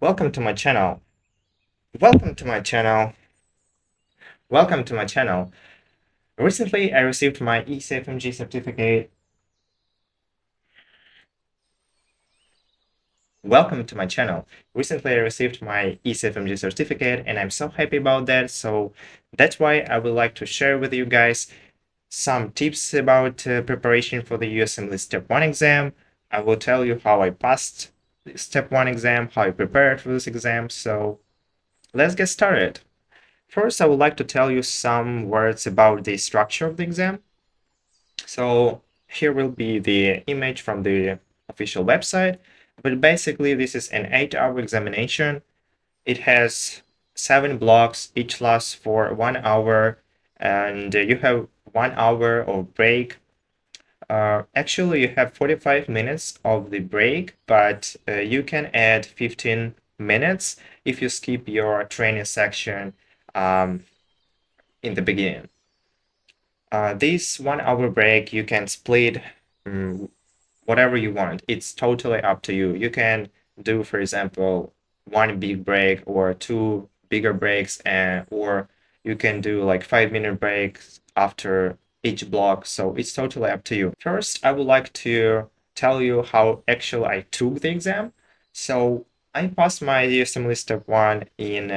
Welcome to my channel. Welcome to my channel. Welcome to my channel. Recently, I received my ECFMG certificate. Welcome to my channel. Recently, I received my ECFMG certificate, and I'm so happy about that. So that's why I would like to share with you guys some tips about preparation for the USMLE Step 1 exam. I will tell you how I passed the Step 1 exam, how I prepared for this exam. So let's get started. First, I would like to tell you some words about the structure of the exam. So here will be the image from the official website, but basically this is an 8-hour examination. It has 7 blocks, each lasts for 1 hour, and you have 1 hour of break. Actually, you have 45 minutes of the break, but you can add 15 minutes if you skip your training section in the beginning. This 1 hour break, you can split whatever you want. It's totally up to you. You can do, for example, 1 big break or 2 bigger breaks, or you can do like 5-minute breaks after each block. So it's totally up to you. First, I would like to tell you how actually I took the exam. So I passed my USMLE Step 1 in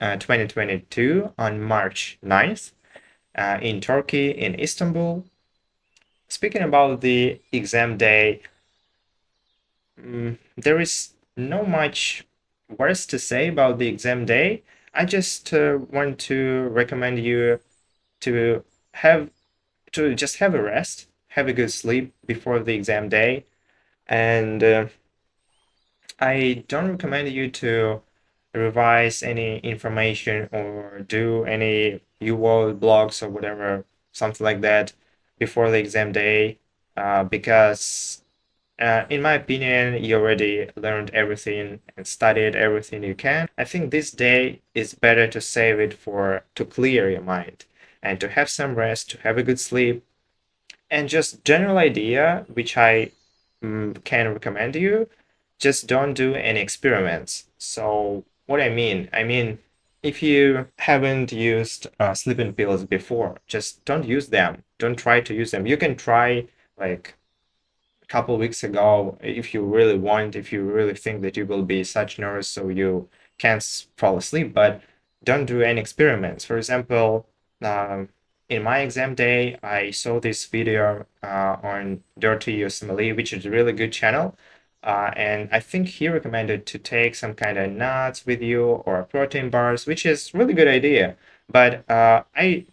2022 on March 9th. In Turkey, in Istanbul. Speaking about the exam day, there is no much worse to say about the exam day. I just want to recommend you to have just have a rest, have a good sleep before the exam day, and I don't recommend you to revise any information or do any UWorld blogs or whatever, something like that, before the exam day, because in my opinion, you already learned everything and studied everything you can. I think this day is better to save it to clear your mind and to have some rest, to have a good sleep, and just general idea, which I can recommend you, just don't do any experiments. So what I mean, if you haven't used sleeping pills before, just don't use them. Don't try to use them. You can try like a couple weeks ago if you really want, if you really think that you will be such nurse so you can't fall asleep, but don't do any experiments. For example, in my exam day, I saw this video on Dirty USMLE, which is a really good channel. And I think he recommended to take some kind of nuts with you or protein bars, which is really good idea. But I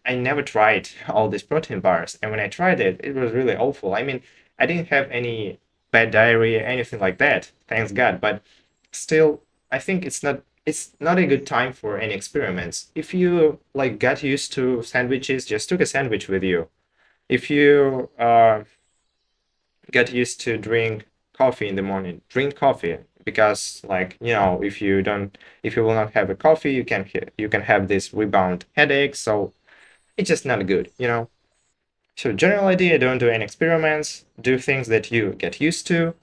never tried all these protein bars. And when I tried it, it was really awful. I mean, I didn't have any bad diarrhea, anything like that, thanks God. But still, I think it's not a good time for any experiments. If you like got used to sandwiches, just took a sandwich with you. If you get used to drink coffee in the morning, drink coffee, because like if you will not have a coffee, you can have this rebound headache. So it's just not good. So general idea, don't do any experiments, do things that you get used to.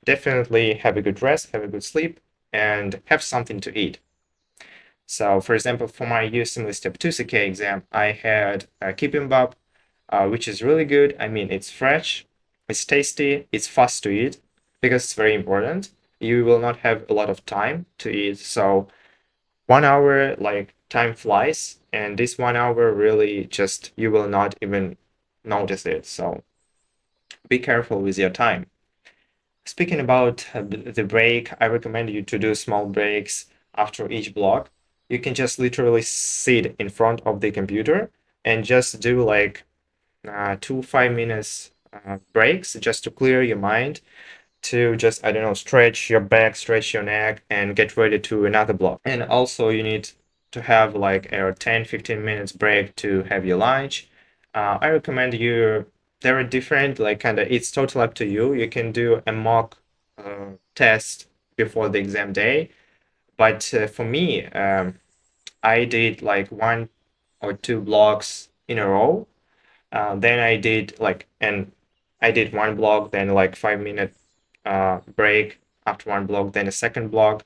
Definitely have a good rest, have a good sleep, and have something to eat. So for example, for my USMLE Step 2 CK exam, I had a kibimbap, which is really good. I mean, it's fresh, it's tasty, it's fast to eat, because it's very important. You will not have a lot of time to eat, so 1 hour, like, time flies, and this 1 hour really just, you will not even notice it. So be careful with your time. Speaking about the break, I recommend you to do small breaks after each block. You can just literally sit in front of the computer and just do like 2 5 minutes breaks just to clear your mind, to just, I don't know, stretch your back, stretch your neck, and get ready to another block. And also you need to have like a 10-15 minutes break to have your lunch. I recommend you, there are different, like, kind of, it's totally up to you. You can do a mock test before the exam day. But for me, I did like 1 or 2 blocks in a row. Then I did 1 block, then like 5-minute break, after one block, then a second block.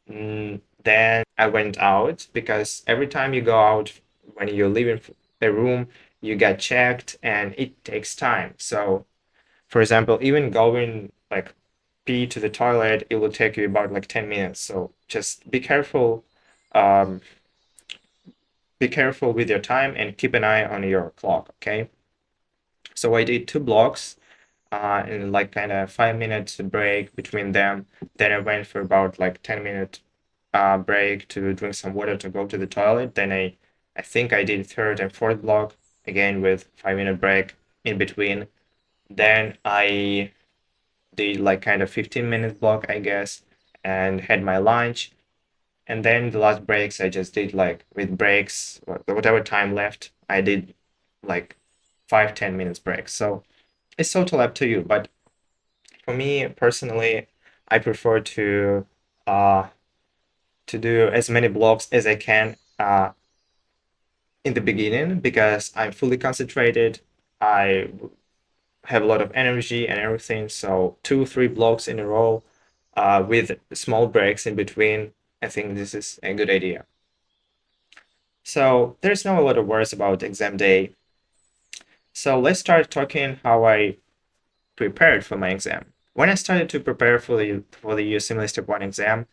Then I went out because every time you go out, when you're leaving a room, you get checked and it takes time. So, for example, even going like pee to the toilet, it will take you about like 10 minutes. So just um, be careful with your time and keep an eye on your clock, okay? So I did two blocks and like kind of 5 minutes break between them. Then I went for about like 10 minute break to drink some water to go to the toilet. Then I think I did third and fourth block again with 5 minute break in between. Then I did like kind of 15 minute block, I guess, and had my lunch. And then the last breaks I just did like with breaks, whatever time left, I did like 5-10 minutes breaks. So it's totally up to you. But for me personally, I prefer uh to do as many blocks as I can in the beginning because I'm fully concentrated. I have a lot of energy and everything. So 2-3 blocks in a row with small breaks in between, I think this is a good idea. So there's not a lot of worries about exam day. So let's start talking how I prepared for my exam. When I started to prepare for the USMLE Step 1 exam,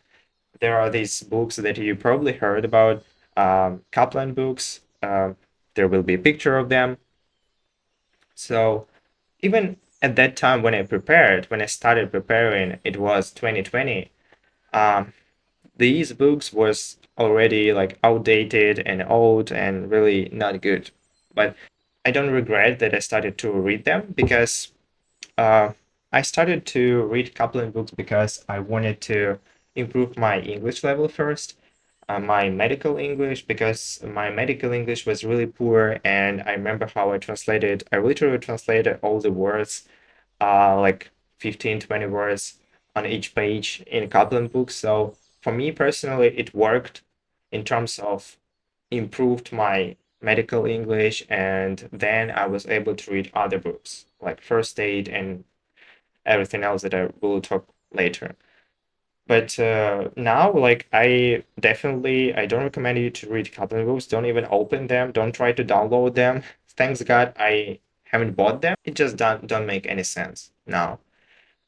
there are these books that you probably heard about, Kaplan books. There will be a picture of them. So even at that time when I started preparing, it was 2020. Um, these books was already like outdated and old and really not good. But I don't regret that I started to read them because uh, I started to read Kaplan books because I wanted to improve my English level first, my medical English, because my medical English was really poor, and I remember how I literally translated all the words, like 15, 20 words on each page in Kaplan books. So for me personally, it worked in terms of improved my medical English, and then I was able to read other books like first aid and everything else that I will talk later. But now, like I don't recommend you to read Kaplan books. Don't even open them. Don't try to download them. Thanks God, I haven't bought them. It just don't make any sense now.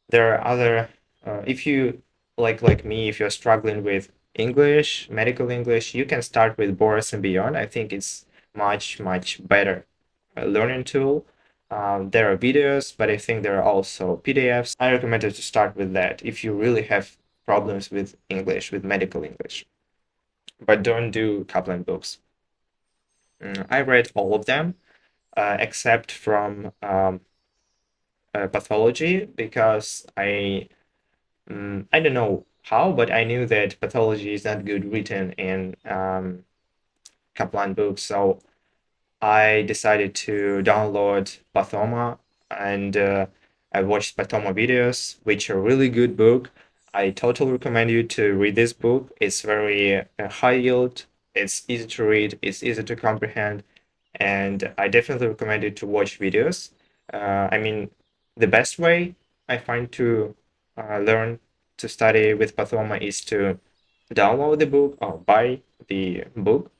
There are other. If you like me, if you're struggling with English, medical English, you can start with Boris and Beyond. I think it's much better learning tool. There are videos, but I think there are also PDFs. I recommend you to start with that if you really have problems with English, with medical English. But don't do Kaplan books. I read all of them except from pathology because I don't know how, but I knew that pathology is not good written in Kaplan books, so I decided to download Pathoma and I watched Pathoma videos, which are a really good book. I totally recommend you to read this book. It's very high yield, it's easy to read, it's easy to comprehend, and I definitely recommend you to watch videos. I mean, the best way I find to learn to study with Pathoma is to download the book or buy the book,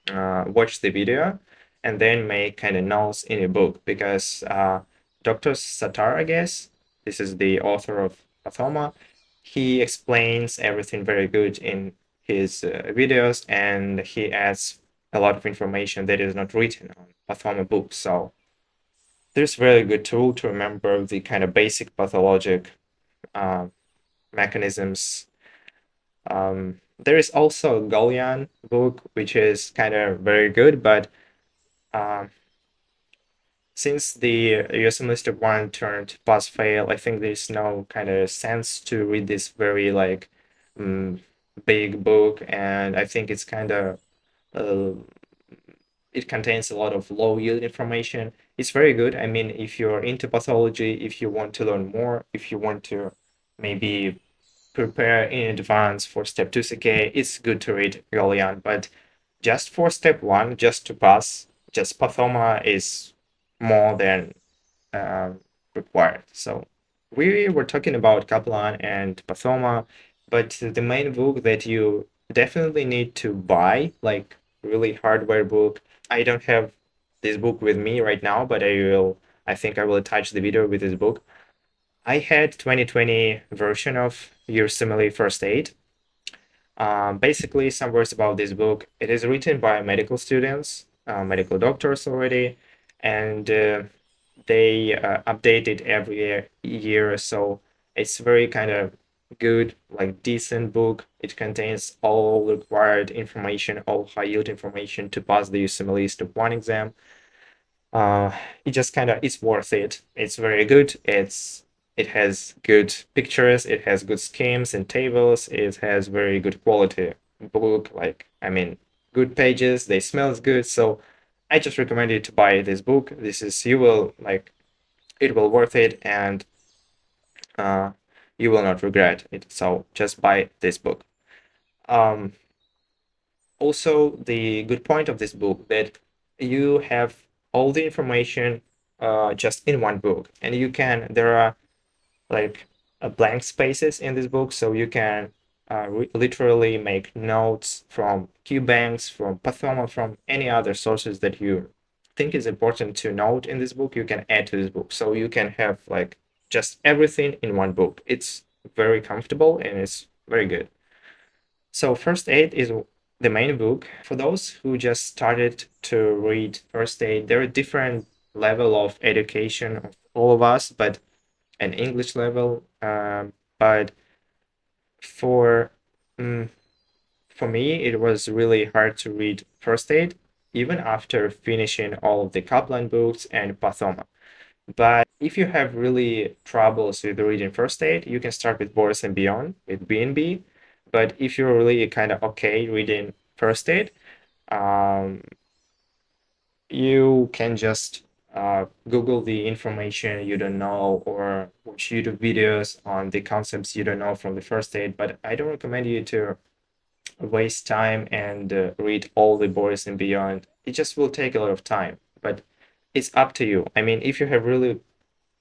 watch the video, and then make kind of notes in a book because Dr. Sattar, I guess, this is the author of Pathoma, he explains everything very good in his videos, and he adds a lot of information that is not written on Pathoma books. So there's a very good tool to remember the kind of basic pathologic mechanisms. There is also a Golian book, which is kind of very good, but um, since the USMLE Step 1 turned pass fail, I think there's no kind of sense to read this very like um, big book, and I think it's kind of uh, it contains a lot of low yield information. It's very good. I mean, if you're into pathology, if you want to learn more, if you want to maybe prepare in advance for step 2 CK, it's good to read Golian. But just for step 1, just to pass, just Pathoma is more than required. So we were talking about Kaplan and Pathoma, but the main book that you definitely need to buy, like really hardware book. I don't have this book with me right now, but I think I will attach the video with this book. I had 2020 version of USMLE First Aid. Basically, some words about this book. It is written by medical students, medical doctors already, and they update it every year. So it's very kind of good, like decent book. It contains all required information, all high yield information to pass the USMLE Step 1 exam. Uh, it just kind of it's worth it. It's very good. It has good pictures. It has good schemes and tables. It has very good quality book. Like I mean, good pages. They smells good. So I just recommend you to buy this book. This is you will like it will worth it and uh, you will not regret it. So just buy this book. Um, Also, the good point of this book that you have all the information just in one book, and you can there are like blank spaces in this book, so you can literally make notes from QBanks, from Pathoma, from any other sources that you think is important to note in this book. You can add to this book, so you can have like just everything in one book. It's very comfortable and it's very good. So First Aid is the main book. For those who just started to read First Aid, there are different level of education of all of us, but an English level. But for mm, for me, it was really hard to read First Aid, even after finishing all of the Kaplan books and Pathoma. But if you have really troubles with reading First Aid, you can start with Boris and Beyond with BNB. But if you're really kind of okay reading First Aid, um, you can just Google the information you don't know or watch YouTube videos on the concepts you don't know from the First Aid. But I don't recommend you to waste time and read all the Boris and Beyond. It just will take a lot of time, but it's up to you. I mean, if you have really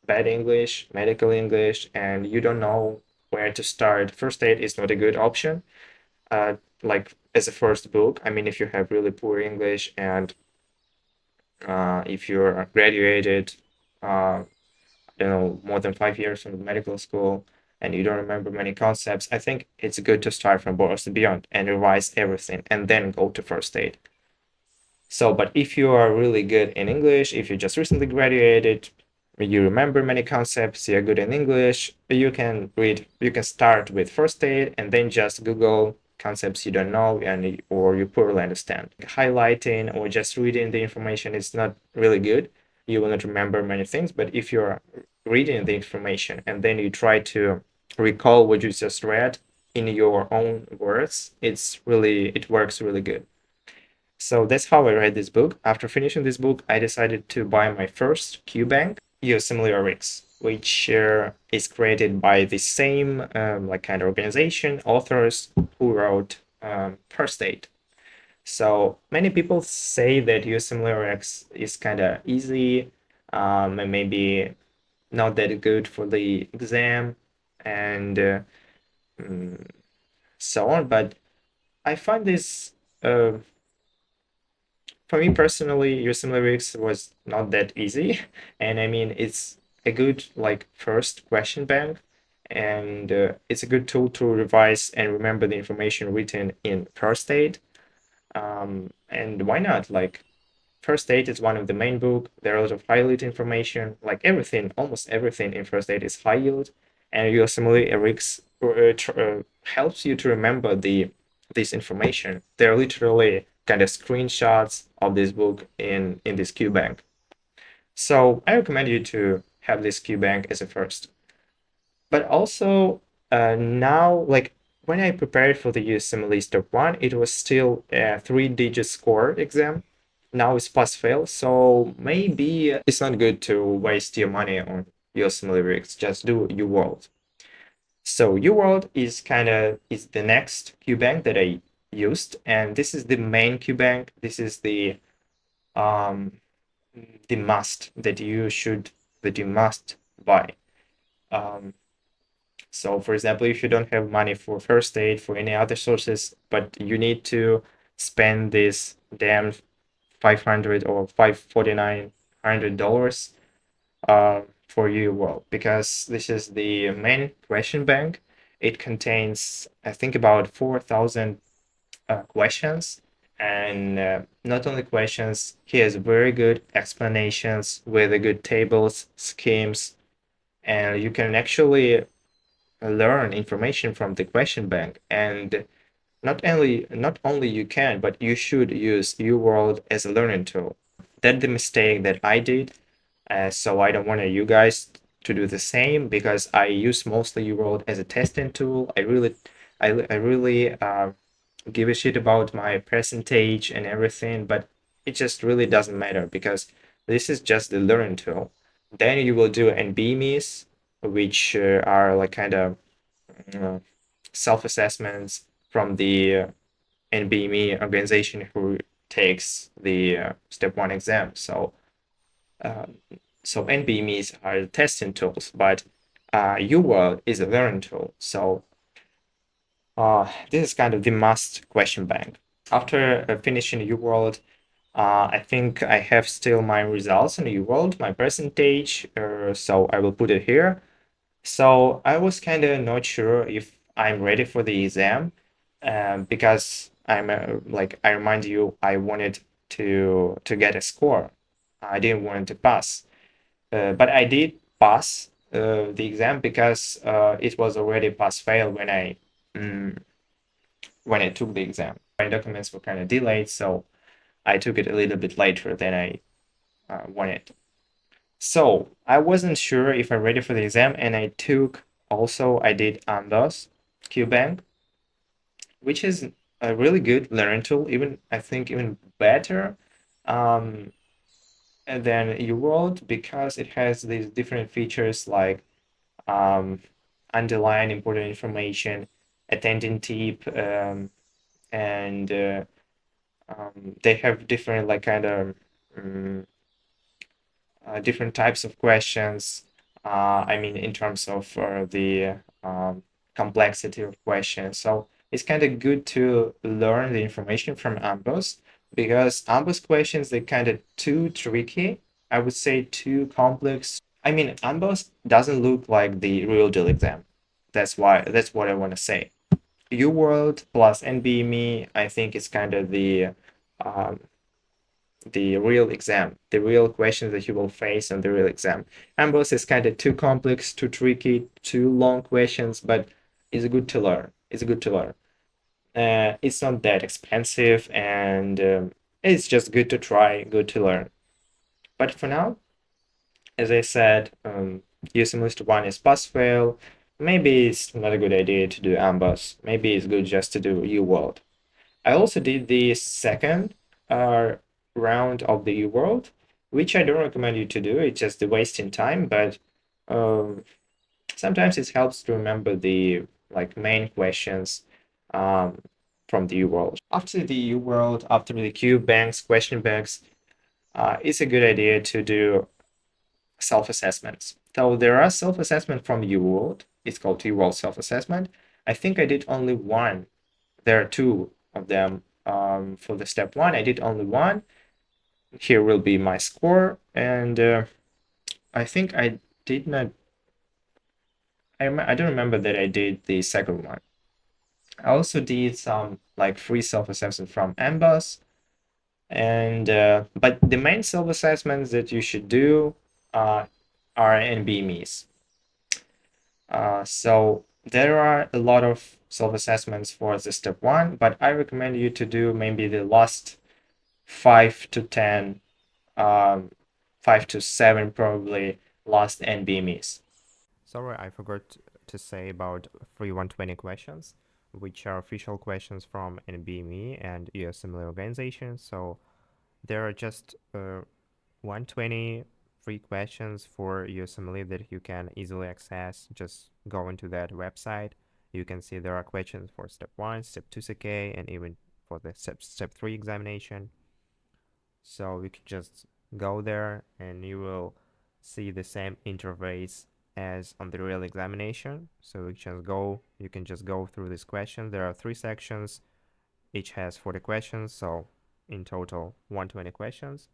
bad English, medical English, and you don't know where to start, First Aid is not a good option. Like as a first book, I mean, if you have really poor English and if you're graduated, I don't know, more than 5 years from medical school, and you don't remember many concepts, I think it's good to start from Boris and Beyond and revise everything, and then go to First Aid. So, but if you are really good in English, if you just recently graduated, you remember many concepts, you're good in English, you can start with First Aid and then just Google concepts you don't know and or you poorly understand. Highlighting or just reading the information is not really good. You will not remember many things, but if you're reading the information and then you try to recall what you just read in your own words, it works really good. So that's how I read this book. After finishing this book, I decided to buy my first QBank, USMLE, which is created by the same like kind of organization, authors who wrote First Aid. So many people say that USMLE is kind of easy and maybe not that good for the exam and so on. But I find this for me personally, USMLE was not that easy, and I mean it's a good like first question bank, and it's a good tool to revise and remember the information written in First Aid. And why not? Like First Aid is one of the main book. There are a lot of high yield information. Like everything, almost everything in First Aid is high yield, and USMLE helps you to remember this information. They're literally kind of screenshots of this book in this QBank. So I recommend you to have this QBank as a first. But also now, like when I prepared for the USMLE Step 1, it was still a 3-digit score exam. Now it's pass fail, so maybe it's not good to waste your money on USMLE. Just do UWorld. So UWorld is the next QBank that I used, and this is the main QBank. This is um the must that you must buy. So, for example, if you don't have money for first aid, for any other sources, but you need to spend this damn 500 or $549 for UWorld, because this is the main question bank. It contains, I think, about 4,000 questions, and not only questions, he has very good explanations with the good tables, schemes, and you can actually learn information from the question bank. And not only you can, but you should use UWorld as a learning tool. That's the mistake that I did. So I don't want you guys to do the same, because I use mostly UWorld as a testing tool. I really give a shit about my percentage and everything, but it just really doesn't matter, because this is just the learning tool. Then you will do NBMEs, which are like kind of uh, self-assessments from the NBME organization who takes the step one exam. Uh, so NBMEs are testing tools, but UWorld is a learning tool. So this is kind of the must question bank. After finishing UWorld, I think I have still my results in UWorld, my percentage, so I will put it here. So I was kind of not sure if I'm ready for the exam, because I'm like, I remind you, I wanted to get a score. I didn't want to pass, but I did pass the exam, because it was already pass fail mm, when I took the exam. My documents were kind of delayed, so I took it a little bit later than I wanted. So I wasn't sure if I'm ready for the exam, and I did Amdos QBank, which is a really good learning tool, even I think even better um, than UWorld, because it has these different features like um, underline important information, attending tip, and they have different like kind of um, different types of questions. I mean, in terms of the complexity of questions. So it's kind of good to learn the information from AMBOS, because AMBOS questions, they're kind of too tricky. I would say too complex. I mean, AMBOS doesn't look like the real deal exam. That's what I want to say. UWorld plus NBME, I think it's kind of um, the real exam, the real questions that you will face on the real exam. Ambrose is kind of too complex, too tricky, too long questions, but it's good to learn. It's good to learn. It's not that expensive, and it's just good to try, good to learn. But for now, as I said, USMLE 1 is pass fail. Maybe it's not a good idea to do Amboss. Maybe it's good just to do UWorld. I also did the second uh, round of the UWorld, which I don't recommend you to do. It's just wasting time, but um, sometimes it helps to remember the like main questions um, from the UWorld. After the UWorld, after the Q banks, question banks, it's a good idea to do self-assessments. So there are self-assessment from UWorld. It's called UWorld self-assessment. I think I did only one. There are two of them for the step one. I did only one. Here will be my score, and I think I did not. I don't remember that I did the second one. I also did some like free self-assessment from Ambos, and but the main self-assessments that you should do are NBMEs. So there are a lot of self-assessments for the step one, but I recommend you to do maybe the last 5 to 10, 5 to 7 probably last NBMEs. Sorry, I forgot to say about free 120 questions, which are official questions from NBME and USMLE organizations. So there are just 120 free questions for USMLE that you can easily access. Just go into that website. You can see there are questions for step 1, step 2 CK, and even for the step 3 examination. So you can just go there and you will see the same interface as on the real examination. So you can just go through this question. There are 3 sections, each has 40 questions, so in total 120 questions.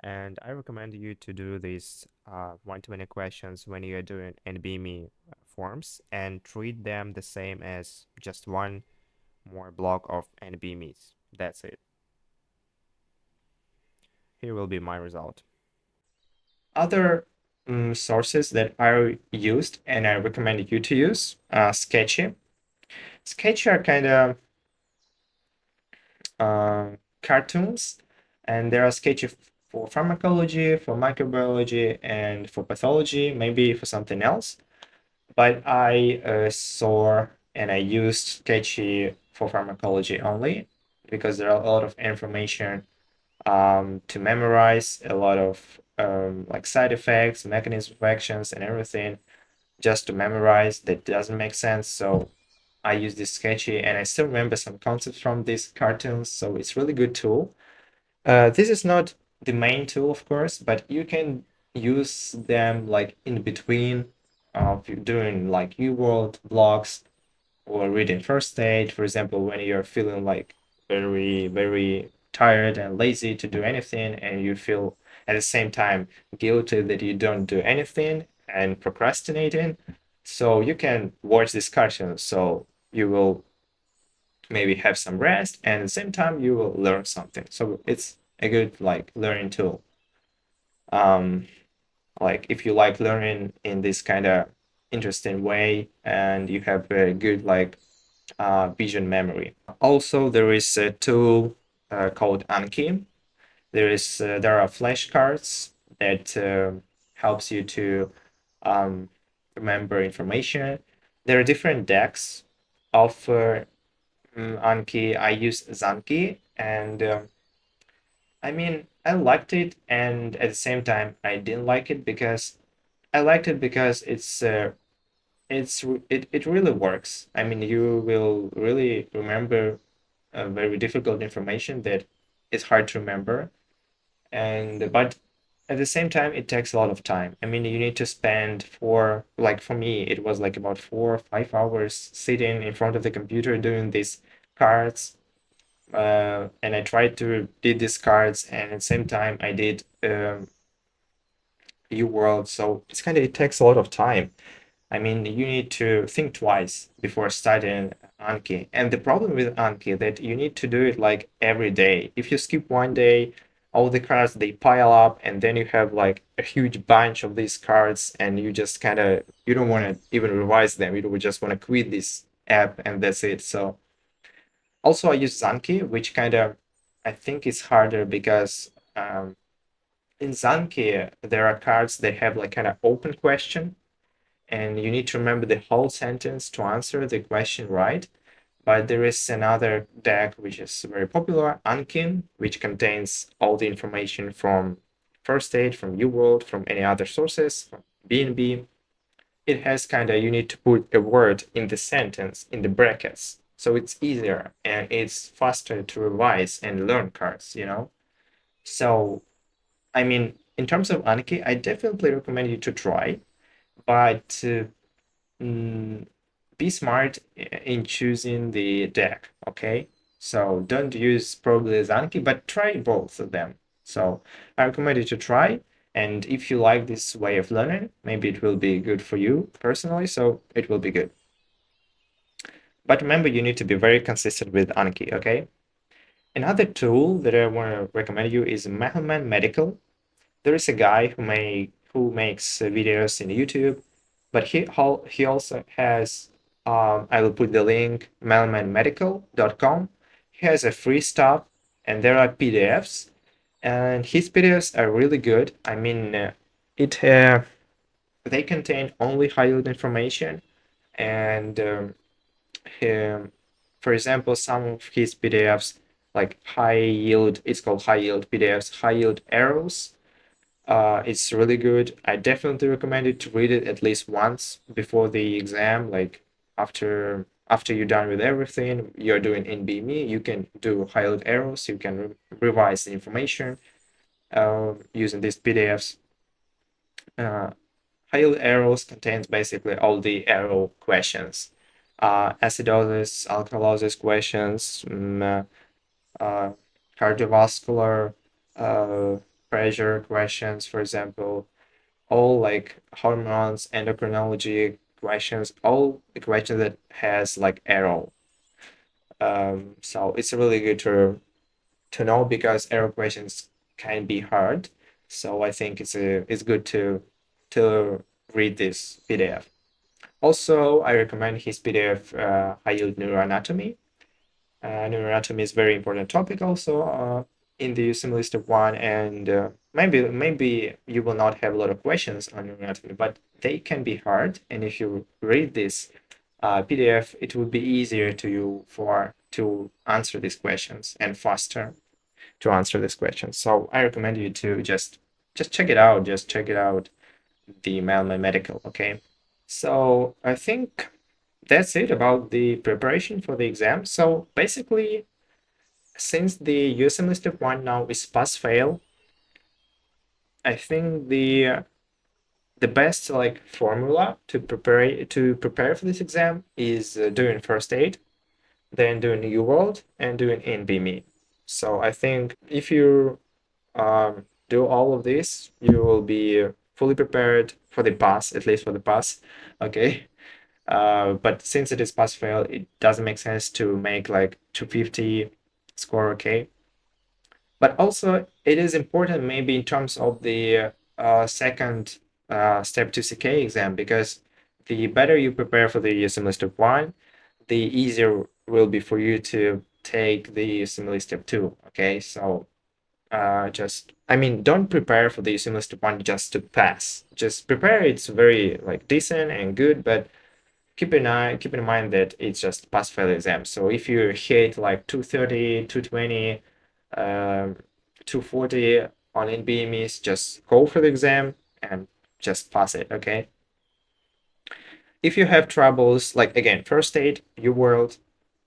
And I recommend you to do these 120 questions when you are doing NBME forms and treat them the same as just one more block of NBMEs. That's it. Here will be my result. Other sources that I used and I recommend you to use, Sketchy. Sketchy are kind of cartoons, and there are Sketchy for pharmacology, for microbiology, and for pathology, maybe for something else. But I saw and I used Sketchy for pharmacology only because there are a lot of information to memorize, a lot of like side effects, mechanism of actions, and everything just to memorize that doesn't make sense. So I use this Sketchy, and I still remember some concepts from these cartoons. So it's really good tool. This is not the main tool, of course, but you can use them like in between of you doing like UWorld blogs or reading first aid, for example, when you're feeling like very tired and lazy to do anything, and you feel at the same time guilty that you don't do anything and procrastinating. So you can watch this cartoon. So you will maybe have some rest, and at the same time you will learn something. So it's a good like learning tool. Um, like if you like learning in this kind of interesting way and you have a good like vision memory. Also, there is a tool called Anki. There are flashcards that helps you to um, remember information. There are different decks of Anki. I use Zanki, and I mean I liked it, and at the same time I didn't like it because I liked it because it really works. I mean, you will really remember very difficult information that is hard to remember, and but at the same time it takes a lot of time. I mean, you need to spend like for me it was like about 4 or 5 hours sitting in front of the computer doing these cards, and I tried to did these cards, and at the same time I did UWorld. So it takes a lot of time. I mean, you need to think twice before starting Anki. And the problem with Anki that you need to do it like every day. If you skip one day, all the cards they pile up, and then you have like a huge bunch of these cards, and you just you don't want to even revise them. You would just want to quit this app, and that's it. So also I use Zanki, which I think is harder because in Zanki there are cards that have like kind of open question, and you need to remember the whole sentence to answer the question right. But there is another deck which is very popular, Anki, which contains all the information from first aid, from UWorld, from any other sources, from BNB. It has you need to put a word in the sentence in the brackets. So it's easier and it's faster to revise and learn cards. So, I mean, in terms of Anki, I definitely recommend you to try, but mm, be smart in choosing the deck, okay? So don't use probably Zanki, but try both of them. So I recommend you to try. And if you like this way of learning, maybe it will be good for you personally, so it will be good. But remember, you need to be very consistent with Anki, okay? Another tool that I want to recommend you is Mehlmanmedical. There is a guy who makes videos in YouTube, but he also has I will put the link mehlmanmedical.com. He has a free stuff, and there are PDFs, and his PDFs are really good. I mean, it they contain only high yield information, and him, for example, some of his PDFs like high yield, it's called high yield PDFs, high yield arrows. It's really good. I definitely recommend it to read it at least once before the exam. Like after you're done with everything, you're doing NBME, you can do highlight arrows, you can revise the information using these PDFs. Uh, high yield arrows contains basically all the arrow questions, acidosis, alkalosis questions, uh, cardiovascular uh, pressure questions, for example, all like hormones, endocrinology questions, all the questions that has like arrow. So it's really good to know because arrow questions can be hard. So I think it's good to read this PDF. Also, I recommend his PDF, High Yield Neuroanatomy. Neuroanatomy is very important topic also in the USMLE step one, and maybe you will not have a lot of questions on neuroanatomy, but they can be hard. And if you read this PDF, it will be easier to you to answer these questions and faster to answer these questions. So I recommend you to just check it out. Just check it out, the Mehlmanmedical. Okay. So I think that's it about the preparation for the exam. So basically, since the USMLE step one now is pass fail, I think the best like formula to prepare for this exam is doing first aid, then doing UWorld, and doing NBME. So I think if you do all of this, you will be fully prepared for the pass, at least for the pass. Okay. But since it is pass fail, it doesn't make sense to make like 250 score. Okay. But also, it is important maybe in terms of the second step to CK exam, because the better you prepare for the USMLE step one, the easier will be for you to take the USMLE step two. Okay, so I mean, don't prepare for the USMLE step one just to pass. Just prepare. It's very like decent and good, but keep in mind that it's just pass fail exam. So if you hit like 230, 220, 240 on NBMEs, just go for the exam and just pass it. Okay. If you have troubles, like again, first aid, UWorld,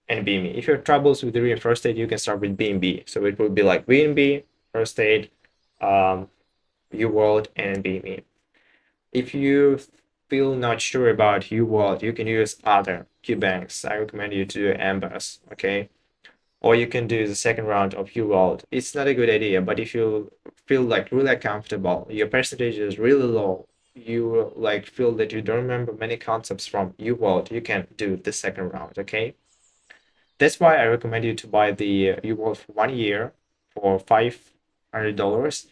and BME. If you have troubles with the first aid, you can start with BMB. So it will be like BMB, first aid, UWorld, and BME. If you feel not sure about UWorld, you can use other Q banks. I recommend you to do AMBAS, okay? Or you can do the second round of UWorld. It's not a good idea, but if you feel like really comfortable, your percentage is really low, you like feel that you don't remember many concepts from UWorld, you can do the second round, okay? That's why I recommend you to buy the UWorld for 1 year for $500,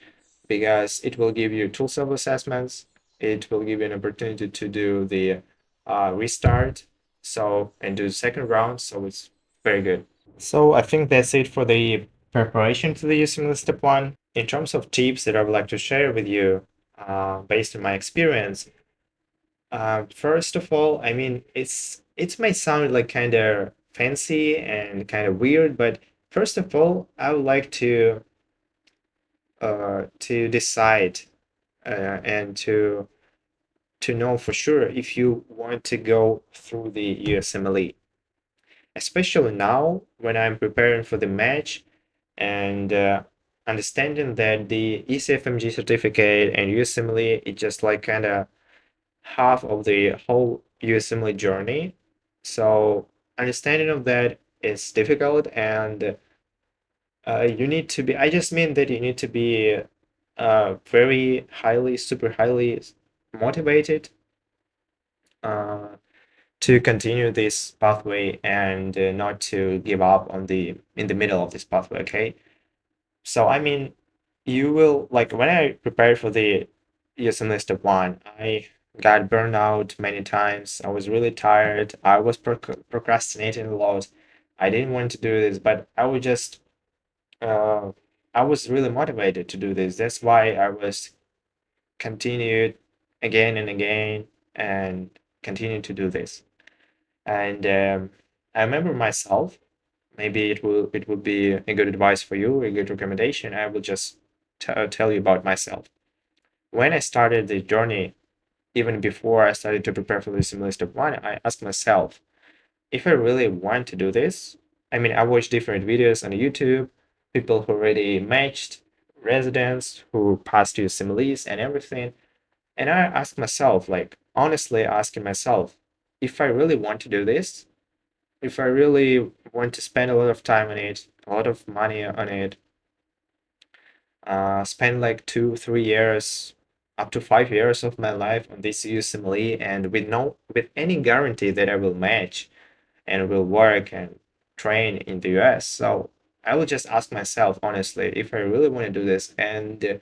because it will give you tool self-assessments. It will give you an opportunity to do the restart, so and do the second round. So it's very good. So I think that's it for the preparation to the USMLE step one. In terms of tips that I would like to share with you, based on my experience, first of all, I mean, it may sound like kind of fancy and kind of weird, but first of all, I would like to decide and to know for sure if you want to go through the USMLE, especially now when I'm preparing for the match and understanding that the ECFMG certificate and USMLE is just like kind of half of the whole USMLE journey. So understanding of that is difficult, and you need to be. I just mean that you need to be very highly, super highly motivated uh, to continue this pathway and not to give up on the in the middle of this pathway. Okay, so I mean, you will like when I prepared for the USMLE step one, I got burned out many times. I was really tired. I was procrastinating a lot. I didn't want to do this, but uh, I was really motivated to do this. That's why I was continued again and again and continued to do this. And I remember myself. Maybe it will be a good advice for you, a good recommendation. I will just tell you about myself. When I started the journey, even before I started to prepare for the USMLE step one, I asked myself if I really want to do this. I mean, I watched different videos on YouTube, people who already matched residents, who passed USMLEs and everything. And I ask myself, like honestly asking myself, if I really want to do this, if I really want to spend a lot of time on it, a lot of money on it, spend like 2, 3 years, up to 5 years of my life on this USMLE, and with any guarantee that I will match and will work and train in the US. So I will just ask myself honestly if I really want to do this. And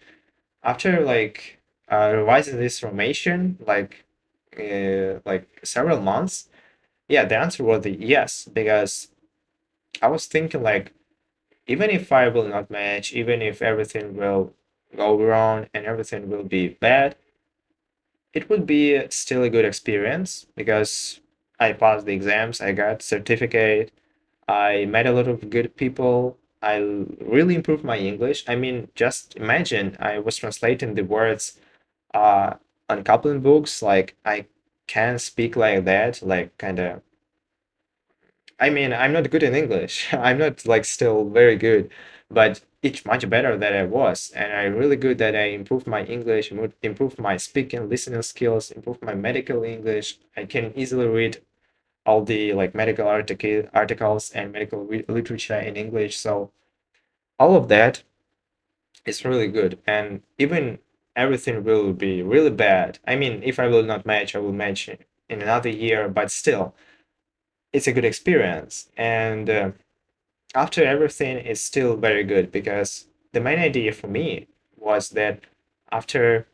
after like revising this formation, like several months, yeah, the answer was the yes, because I was thinking like even if I will not match, even if everything will go wrong and everything will be bad, it would be still a good experience because I passed the exams, I got certificate, I met a lot of good people. I really improved my English. I mean, just imagine I was translating the words uh, on coupling books. Like I can speak like that, like kind of. I mean, I'm not good in English. I'm not like still very good, but it's much better than I was, and I really good that I improved my English, improved my speaking, listening skills, improved my medical English. I can easily read all the like medical articles and medical literature in English. So all of that is really good. And even everything will be really bad. I mean, if I will not match, I will match in another year, but still, it's a good experience. And after everything, it's still very good because the main idea for me was that after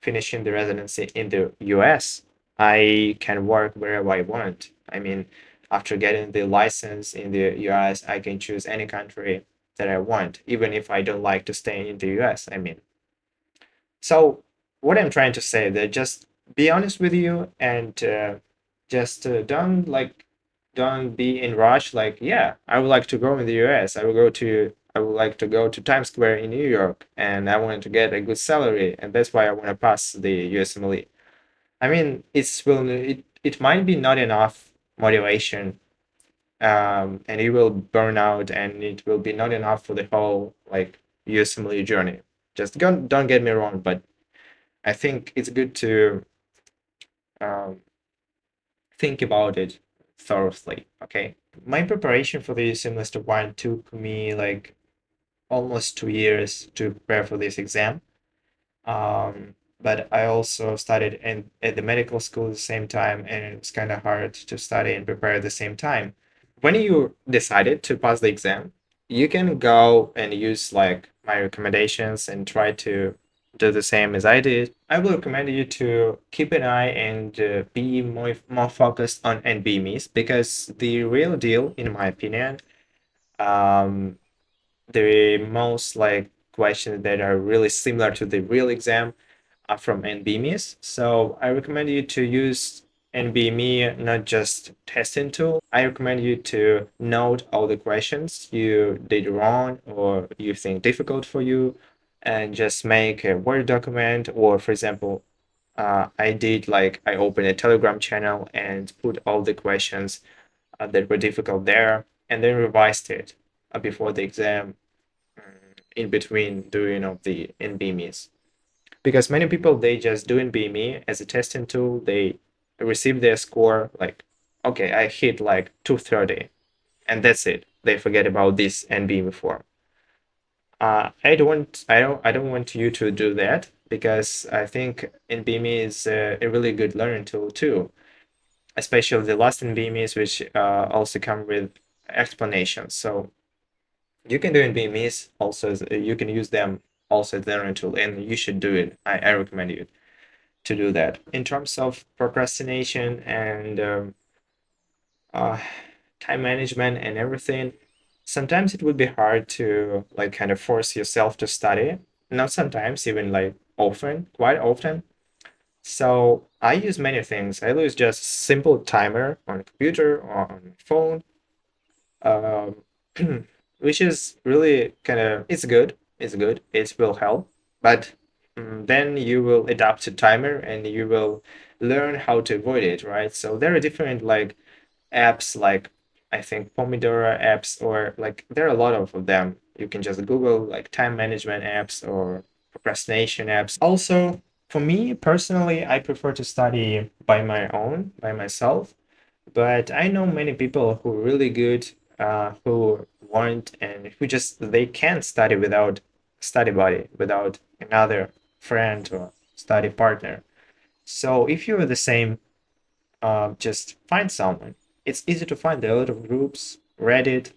finishing the residency in the US, I can work wherever I want. I mean, after getting the license in the US, I can choose any country that I want, even if I don't like to stay in the US. I mean, so what I'm trying to say that just be honest with you and just don't be in rush. Like, yeah, I would like to go in the US. I would like to go to Times Square in New York, and I want to get a good salary, and that's why I want to pass the USMLE. I mean, it might be not enough motivation, and you will burn out, and it will be not enough for the whole like USMLE journey. Just don't get me wrong, but I think it's good to um, think about it thoroughly. Okay, my preparation for the semester one took me like almost 2 years to prepare for this exam. But I also studied at the medical school at the same time, and it was kind of hard to study and prepare at the same time. When you decided to pass the exam, you can go and use like my recommendations and try to do the same as I did. I will recommend you to keep an eye and be more focused on NBMEs because the real deal, in my opinion, um, the most like questions that are really similar to the real exam are from NBMEs. So I recommend you to use NBME, not just testing tool. I recommend you to note all the questions you did wrong or you think difficult for you, and just make a Word document. Or for example, I opened a Telegram channel and put all the questions that were difficult there, and then revised it before the exam, in between doing of the NBMEs, because many people they just do NBME as a testing tool. They receive their score like, okay, I hit like 230, and that's it. They forget about this NBME form. I don't want you to do that because I think NBME is a really good learning tool too, especially the last NBMEs, which also come with explanations. So you can do NBMEs also. You can use them also as a learning tool, and you should do it. I recommend you to do that. In terms of procrastination and uh, time management and everything, sometimes it would be hard to like kind of force yourself to study. Not sometimes, even like often, quite often. So I use many things. I use just simple timer on a computer or on phone, um, which is really kind of it's good. It's good. It will help, but then you will adapt to timer and you will learn how to avoid it, right? So there are different like apps, like I think Pomodoro apps, or like there are a lot of them. You can just Google like time management apps or procrastination apps. Also, For me personally, I prefer to study by my own, by myself. But I know many people who are really good, who want and who just they can't study without study buddy, without another friend or study partner. So if you're the same, just find someone. It's easy to find. There are a lot of groups, Reddit,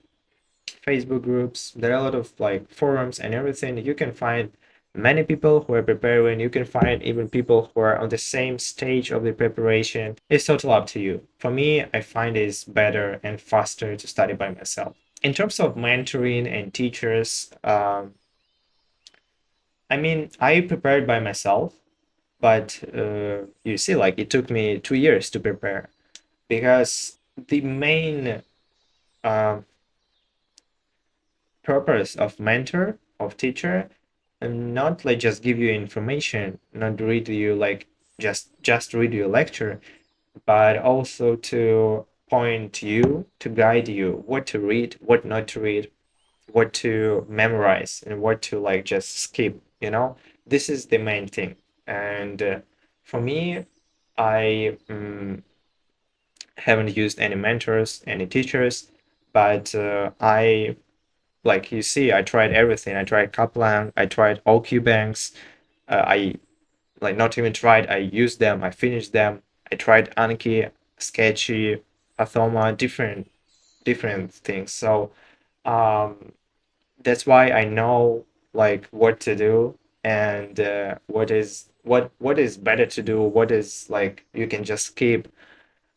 Facebook groups. There are a lot of like forums and everything. You can find many people who are preparing. You can find even people who are on the same stage of the preparation. It's totally up to you. For me, I find it's better and faster to study by myself. In terms of mentoring and teachers, I mean, I prepared by myself, but you see, like it took me 2 years to prepare because the main um, purpose of mentor, of teacher, and not like just give you information, not read you like just read you a lecture, but also to point you, to guide you what to read, what not to read, what to memorize, and what to like just skip, you know? This is the main thing. And for me, I haven't used any mentors, any teachers, but I like you see, I tried everything. I tried Kaplan, I tried OQ banks. I like not even tried. I used them. I finished them. I tried Anki, Sketchy, Athoma, different things. So um, that's why I know like what to do and what is better to do. What is like you can just skip.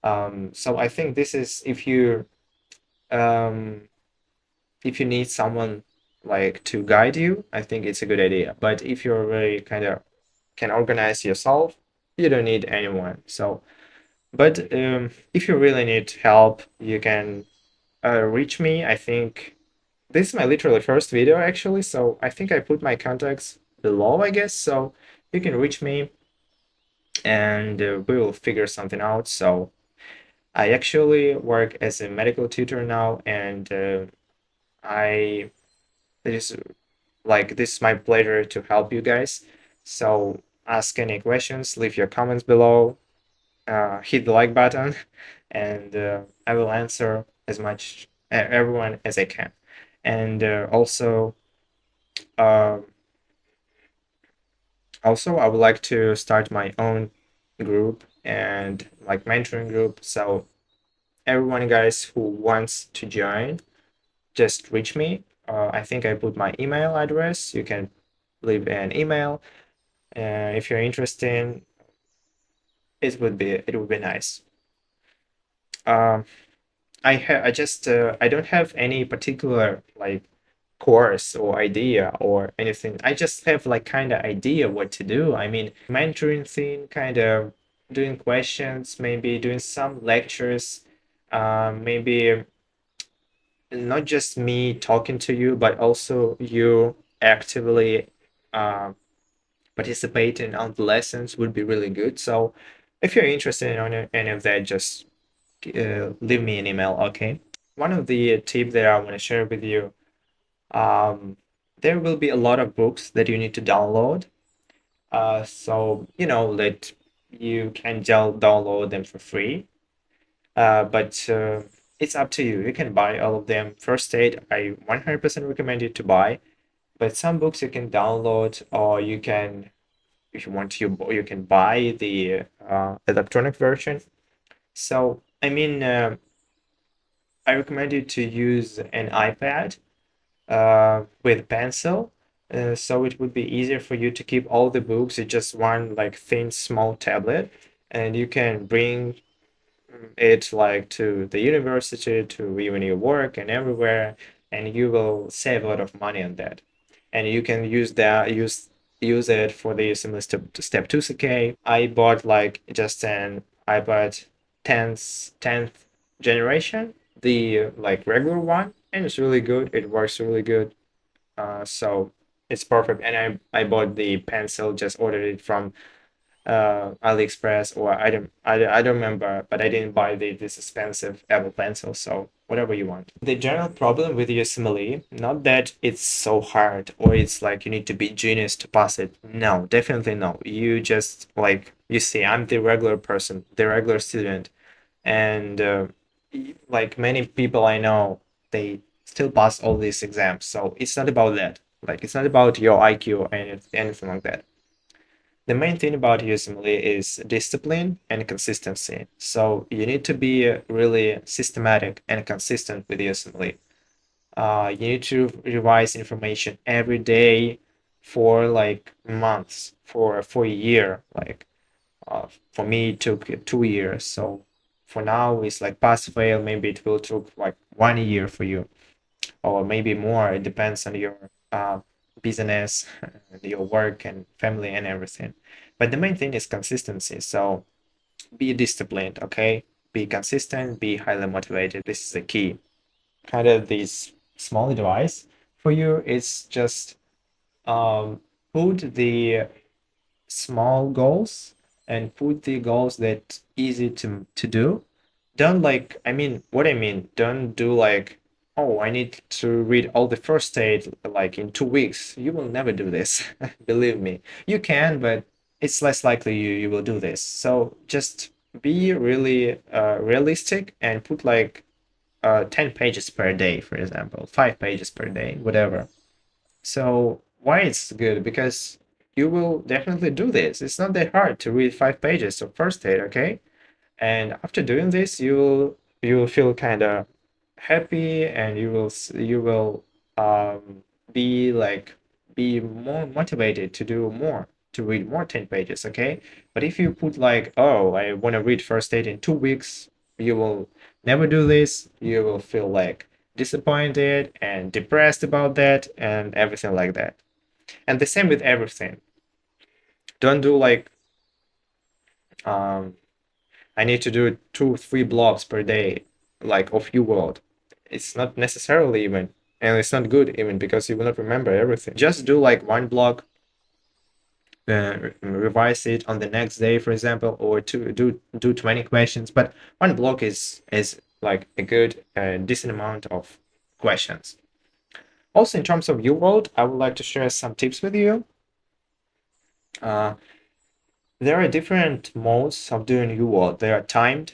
So I think this is um, if you need someone like to guide you, I think it's a good idea. But if you're really kind of can organize yourself, you don't need anyone. So, but if you really need help, you can reach me. I think this is my literally first video actually, so I think I put my contacts below, I guess. So you can reach me and we will figure something out. So I actually work as a medical tutor now, and I it is like this is my pleasure to help you guys. So ask any questions, leave your comments below, hit the like button, and I will answer as much everyone as I can. And uh, also I would like to start my own group and like mentoring group. So everyone, guys, who wants to join, just reach me. I think I put my email address. You can leave an email. If you're interested, it would be nice. Um, I don't have any particular like course or idea or anything. I just have like kind of idea what to do. I mean, mentoring thing, kind of doing questions, maybe doing some lectures, maybe not just me talking to you, but also you actively uh, participating on the lessons would be really good. So if you're interested in any of that, just leave me an email, okay? One of the tips that I want to share with you, um, there will be a lot of books that you need to download. So you know that you can download them for free. But it's up to you. You can buy all of them. First aid, I 100% recommend you to buy. But some books you can download, or you can, if you want to, you can buy the electronic version. So, I mean, I recommend you to use an iPad with pencil. So it would be easier for you to keep all the books in just one like thin small tablet, and you can bring it like to the university, to even your work and everywhere, and you will save a lot of money on that. And you can use it for the USMLE step 2 CK. I bought like just an iPad 10th generation, the like regular one, and it's really good. It works really good. So it's perfect. And I bought the pencil, just ordered it from AliExpress, or I don't remember, but I didn't buy this expensive Apple Pencil, so whatever you want. The general problem with USMLE, not that it's so hard or it's like you need to be genius to pass it. No, definitely no. You just like you see, I'm the regular person, the regular student, and like many people I know, they still pass all these exams. So it's not about that. Like it's not about your IQ or anything like that. The main thing about USMLE is discipline and consistency. So you need to be really systematic and consistent with USMLE. You need to revise information every day for like months, for a year. Like for me, it took 2 years. So for now, it's like pass fail. Maybe it will took like 1 year for you, or maybe more. It depends on your business, your work and family and everything. But the main thing is consistency. So be disciplined, okay? Be consistent, be highly motivated. This is the key. Kind of this small advice for you is just put the small goals and put the goals that easy to do. Don't like, I mean, what I mean, don't do like, oh, I need to read all the first aid like in 2 weeks. You will never do this. Believe me. You can, but it's less likely you will do this. So just be really realistic and put like 10 pages per day, for example, 5 pages per day, whatever. So why it's good? Because you will definitely do this. It's not that hard to read 5 pages of first aid, okay? And after doing this, you will feel kind of happy, and you will be like be more motivated to do more, to read more 10 pages, okay? But if you put like, oh, I want to read first aid in 2 weeks, you will never do this. You will feel like disappointed and depressed about that and everything like that. And the same with everything. Don't do like um I need to do 2, 3 blocks per day, like of UWorld. It's not necessarily even, and it's not good even because you will not remember everything. Just do like one block, revise it on the next day, for example, or to do 20 questions. But one block is like a good decent amount of questions. Also, in terms of UWorld, I would like to share some tips with you. Uh, there are different modes of doing UWorld. They are timed,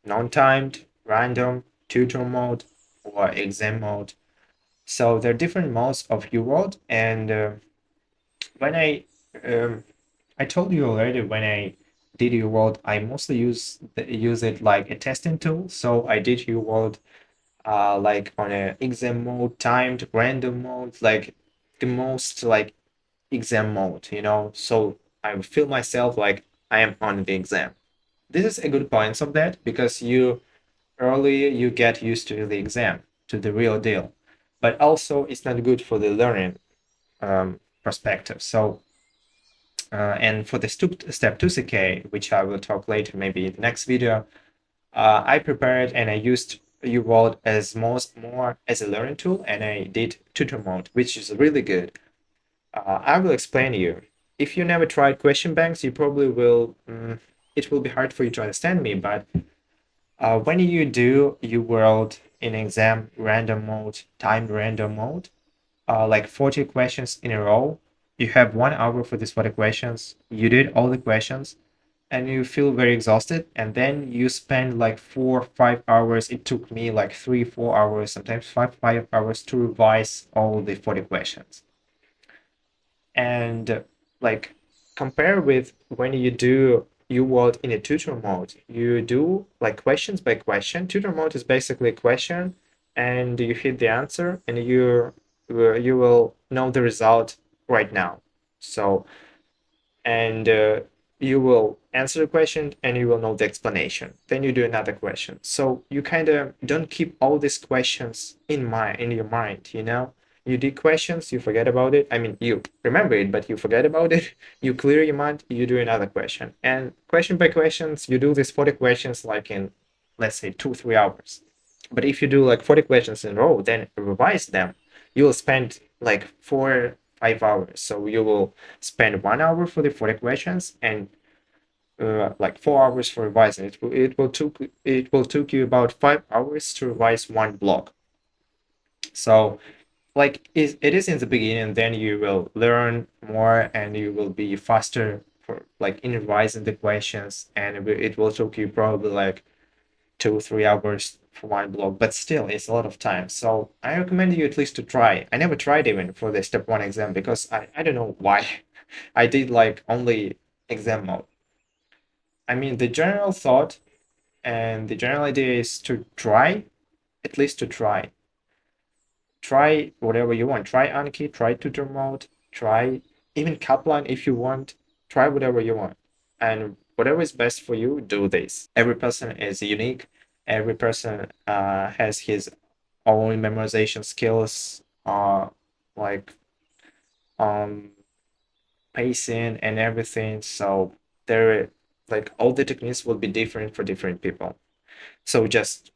non-timed, random, tutor mode, or exam mode. So there are different modes of UWorld, and when I told you already, when I did UWorld, I mostly use it like a testing tool. So I did UWorld like on a exam mode, timed, random mode, like the most like exam mode, So I feel myself like I am on the exam. This is a good point of that because you get used to the exam, to the real deal. But also, it's not good for the learning perspective. So, and for the step 2CK, which I will talk later, maybe in the next video, I prepared and I used UWorld as more as a learning tool, and I did tutor mode, which is really good. I will explain you. If you never tried question banks, you probably will. It will be hard for you to understand me, but when you do UWorld in exam random mode, timed random mode, like 40 questions in a row, you have 1 hour for these 40 questions. You did all the questions and you feel very exhausted. And then you spend like 4 or 5 hours. It took me like 3, 4 hours, sometimes five hours to revise all the 40 questions. And like compare with when you do UWorld in a tutor mode, you do like questions by question. Tutor mode is basically a question and you hit the answer and you will know the result right now. So and you will answer the question and you will know the explanation. Then you do another question. So you kind of don't keep all these questions in your mind. You did questions, you forget about it. I mean, you remember it, but you forget about it. You clear your mind, you do another question. And question by questions, you do these 40 questions like in, let's say, 2, 3 hours. But if you do like 40 questions in a row, then revise them, you will spend like 4, 5 hours. So you will spend 1 hour for the 40 questions and like 4 hours for revising. It will took you about 5 hours to revise one block. So like it is in the beginning, then you will learn more and you will be faster for like in revising the questions, and it will take you probably like 2 3 hours for one block, but still it's a lot of time. So I recommend you at least to try. I never tried even for the step one exam because I don't know why. I did like only exam mode. I mean, the general thought and the general idea is to try, at least to try whatever you want. Try Anki, try tutor mode, try even Kaplan if you want. Try whatever you want. And whatever is best for you, do this. Every person is unique. Every person has his own memorization skills, like um pacing and everything. So there, like all the techniques will be different for different people. So just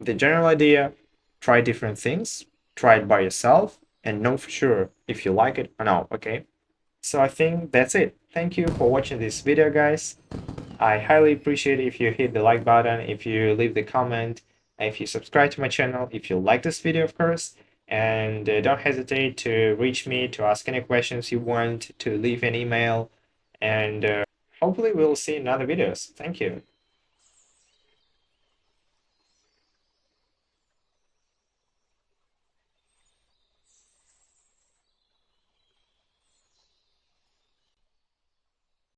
the general idea, try different things, try it by yourself, and know for sure if you like it or not, okay? So I think that's it. Thank you for watching this video, guys. I highly appreciate if you hit the like button, if you leave the comment, if you subscribe to my channel, if you like this video, of course, and don't hesitate to reach me to ask any questions you want, to leave an email, and hopefully we'll see in other videos. Thank you.